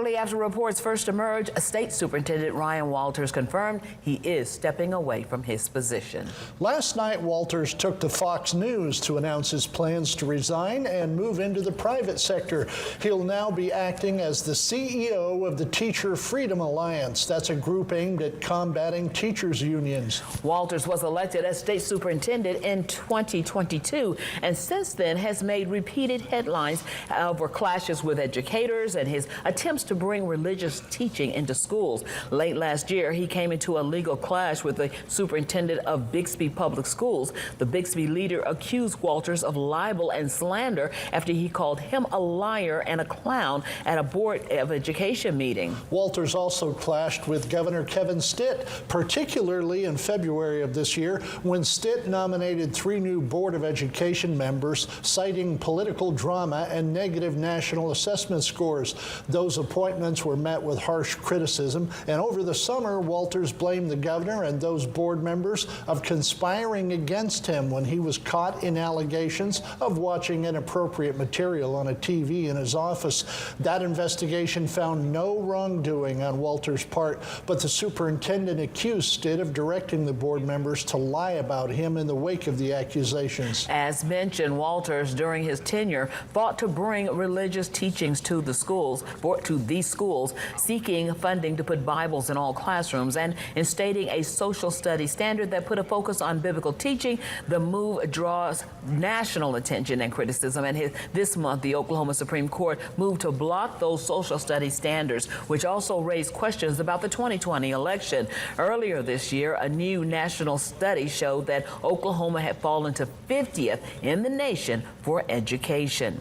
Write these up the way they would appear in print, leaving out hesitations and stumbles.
Shortly after reports first emerged, State Superintendent Ryan Walters confirmed he is stepping away from his position. Last night, Walters took to Fox News to announce his plans to resign and move into the private sector. He'll now be acting as the CEO of the Teacher Freedom Alliance. That's a group aimed at combating teachers' unions. Walters was elected as state superintendent in 2022 and since then has made repeated headlines over clashes with educators and his attempts to bring religious teaching into schools. Late last year, he came into a legal clash with the superintendent of Bixby Public Schools. The Bixby leader accused Walters of libel and slander after he called him a liar and a clown at a Board of Education meeting. Walters also clashed with Governor Kevin Stitt, particularly in February of this year when Stitt nominated 3 new Board of Education members, citing political drama and negative national assessment scores. Those appointments were met with harsh criticism, and over the summer, Walters blamed the governor and those board members of conspiring against him when he was caught in allegations of watching inappropriate material on a TV in his office. That investigation found no wrongdoing on Walters' part, but the superintendent accused Stitt of directing the board members to lie about him in the wake of the accusations. As mentioned, Walters, during his tenure, fought to bring religious teachings to the schools, seeking funding to put Bibles in all classrooms and instating a social studies standard that put a focus on biblical teaching. The move draws national attention and criticism, and this month the Oklahoma Supreme Court moved to block those social studies standards, which also raised questions about the 2020 election. Earlier this year, a new national study showed that Oklahoma had fallen to 50th in the nation for education.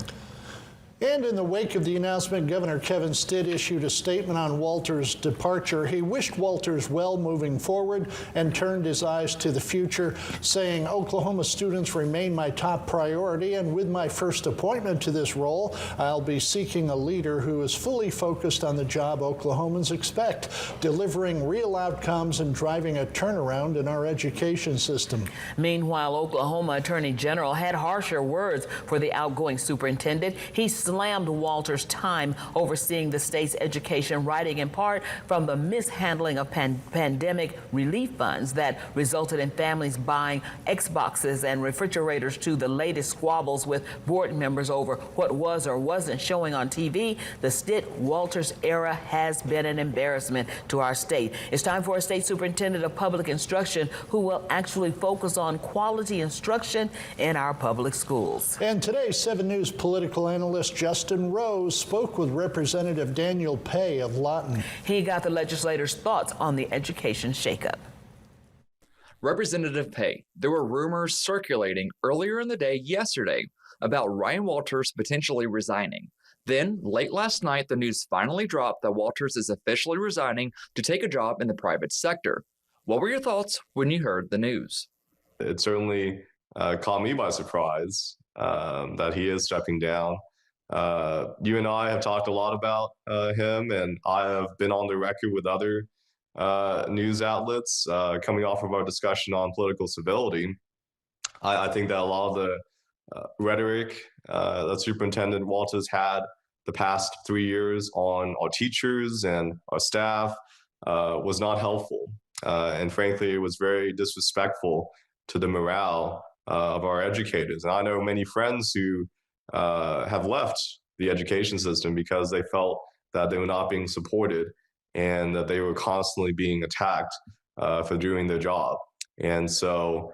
And in the wake of the announcement, Governor Kevin Stitt issued a statement on Walters' departure. He wished Walters well moving forward and turned his eyes to the future, saying, "Oklahoma students remain my top priority, and with my first appointment to this role, I'll be seeking a leader who is fully focused on the job Oklahomans expect, delivering real outcomes and driving a turnaround in our education system." Meanwhile, Oklahoma Attorney General had harsher words for the outgoing superintendent. He slammed Walters' time overseeing the state's education, writing in part from the mishandling of pandemic relief funds that resulted in families buying Xboxes and refrigerators to the latest squabbles with board members over what was or wasn't showing on TV. The Stitt-Walters era has been an embarrassment to our state. It's time for a state superintendent of public instruction who will actually focus on quality instruction in our public schools. And today, 7 News political analyst Justin Rose spoke with Representative Daniel Pay of Lawton. He got the legislators' thoughts on the education shakeup. Representative Pay, there were rumors circulating earlier in the day yesterday about Ryan Walters potentially resigning. Then, late last night, the news finally dropped that Walters is officially resigning to take a job in the private sector. What were your thoughts when you heard the news? It certainly caught me by surprise that he is stepping down. You and I have talked a lot about him, and I have been on the record with other news outlets coming off of our discussion on political civility. I think that a lot of the rhetoric that Superintendent Walters had the past 3 years on our teachers and our staff was not helpful. And frankly, it was very disrespectful to the morale of our educators. And I know many friends who have left the education system because they felt that they were not being supported and that they were constantly being attacked for doing their job. And so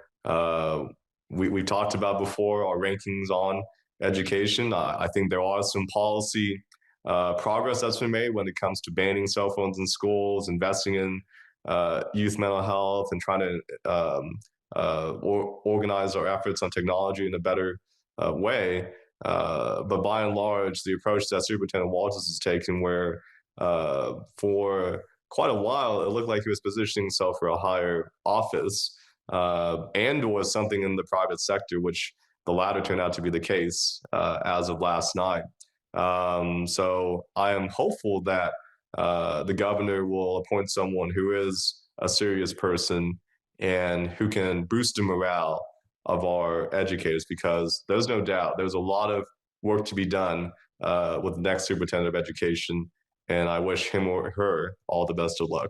we've talked about before our rankings on education. I think there are some policy progress that's been made when it comes to banning cell phones in schools, investing in youth mental health, and trying to organize our efforts on technology in a better way. But by and large, the approach that Superintendent Walters has taken, where for quite a while it looked like he was positioning himself for a higher office and was something in the private sector, which the latter turned out to be the case as of last night. So I am hopeful that the governor will appoint someone who is a serious person and who can boost the morale of our educators, because there's no doubt there's a lot of work to be done with the next superintendent of education. and I wish him or her all the best of luck.